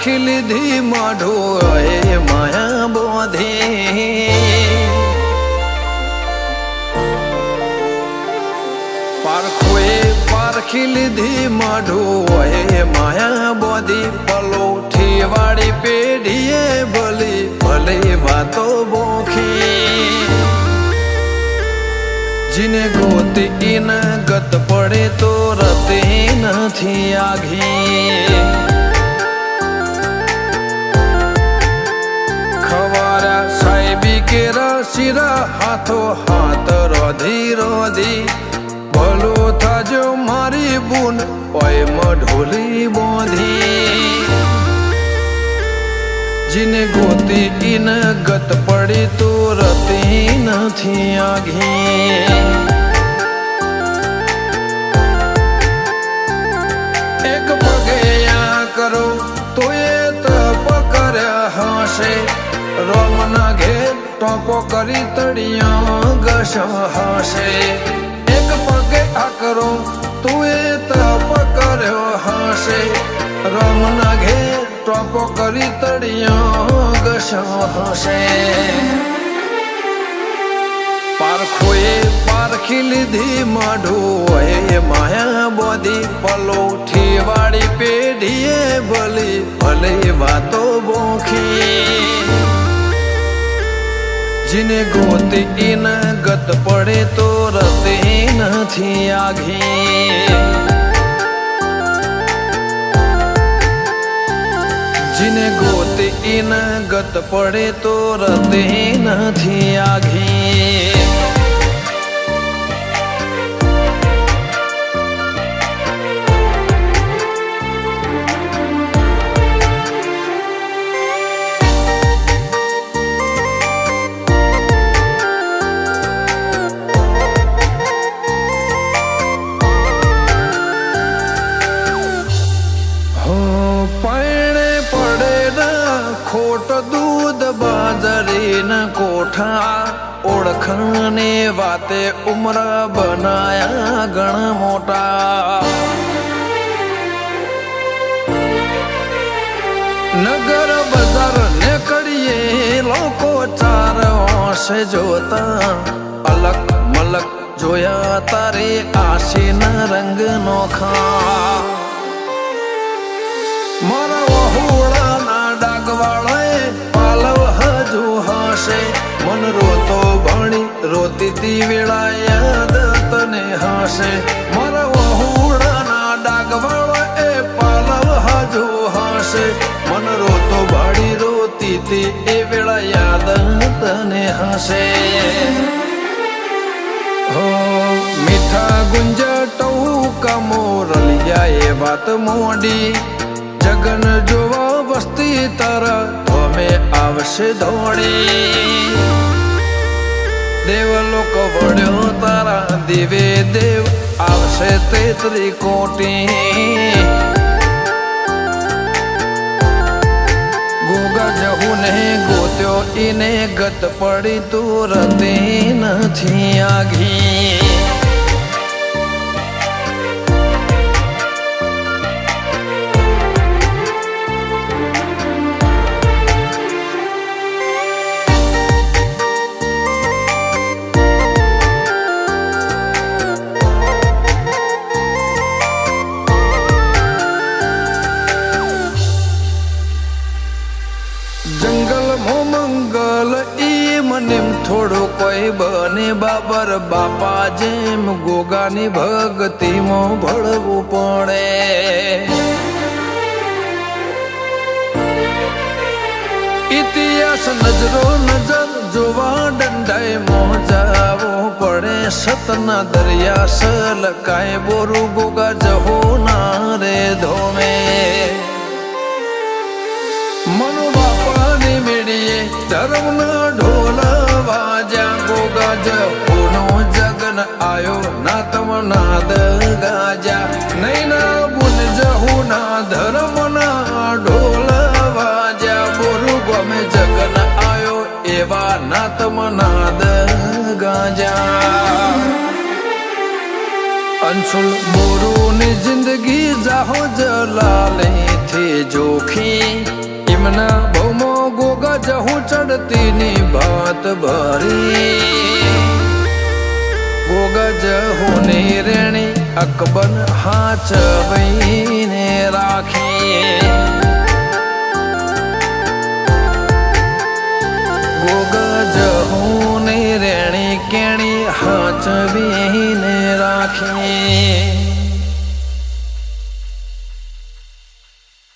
પારખી લીધી માઢો એ માયા બોધી પારખોએ પારખી લીધી માઢો એ માયા બોધી પલોઠી વાળી પેઢીએ ભલી ભલે વાતો બોખી જીને ગોતી ન ગત પડે તો રતે નથી આઘી ખવારા સાહેબી કેરા શિરા હાથો હાથ રોધી રોધી ભલો થાજો મારી બુન ઓય મઢોલી બોધી જીને ગોતી ન ગત પડી તો રતે નથી આઘી એક પગે આ કરો તો એ તપ કર્યા હશે રોમના ઘેર ટોપો કરી તળિયા ઘસ હશે એક પગે આ કરો તો એ તપ કર્યો હશે રોમના ઘેર ટોપો કરી તળિયો ઘસ હશે પારખોએ પારખી લીધી માઢો એ માયા બોધી પલોઠી વાળી પેઢીએ ભલી ભલે વાતો બોખી જીને ગોતી ન ગત પડે તો રતે નથી આઘી જીને ગોતી ન ગત પડે તો રતે નથી આઘી ખોટ દૂધ બાજરી ન કોઠા ઓળખને વાતે ઉમર બનાયા ગણ મોટા નગર બજાર ને કડીએ લોકો ચાર ઓશે જોતા અલક મલક જોયા તારે આશીના રંગ નોખા મારા વહુળાના ડાગવાળાએ પાલવ હજુ હશે મન રોતો ભણી રોતી તી વેળા યાદ તને હશે મારા વહુળાના ડાગવાળાએ પાલવ હજુ હશે મન રોતો ભણી રોતી તી એ વેળા યાદ તને હશે હો મીઠા ગુંજા ટહુકા મોરલિયા એ વાત મોડી જગન જોવા વસ્તી તારા અમે આવશે દોડી દેવલોક વળ્યો તારા દિવે દેવ આવશે તેત્રી કોટી ગોગા જહુ ને ગોત્યો ઈને ગત પડી તું રતે નથી આઘી થોડો કોઈ બને બાબર બાપા જેમ ગોગાની ભક્તિમાં ભળવું પડે ઇતિહાસ નજરો નજર જોવા દંડાઈ મોજાવો પડે સતના દરિયા સલકાય બોરું ગોગા જહો ના રે ધોમે મનો બાપાની મેળીએ ધર્મના ઢોલ વાજા ગોગા જહોનો જગન આયો ના તમ નાદ ગાજા નૈના બુન જહુના ધર્મના ઢોલ વાજા બોરું ગમે જગન આયો એવા ના તમ નાદ ગાજા અંશુલ બોરું એમની જિંદગી જાહો જલાલે થી જોખી એમના બહુમો ગોગા જહું ચડતી ની ભાત ભરી ગોગા જહું ની રેણી અકબર હાચવીને રાખી ગોગા જહું ની રેણી કેણી હાચવીને રાખી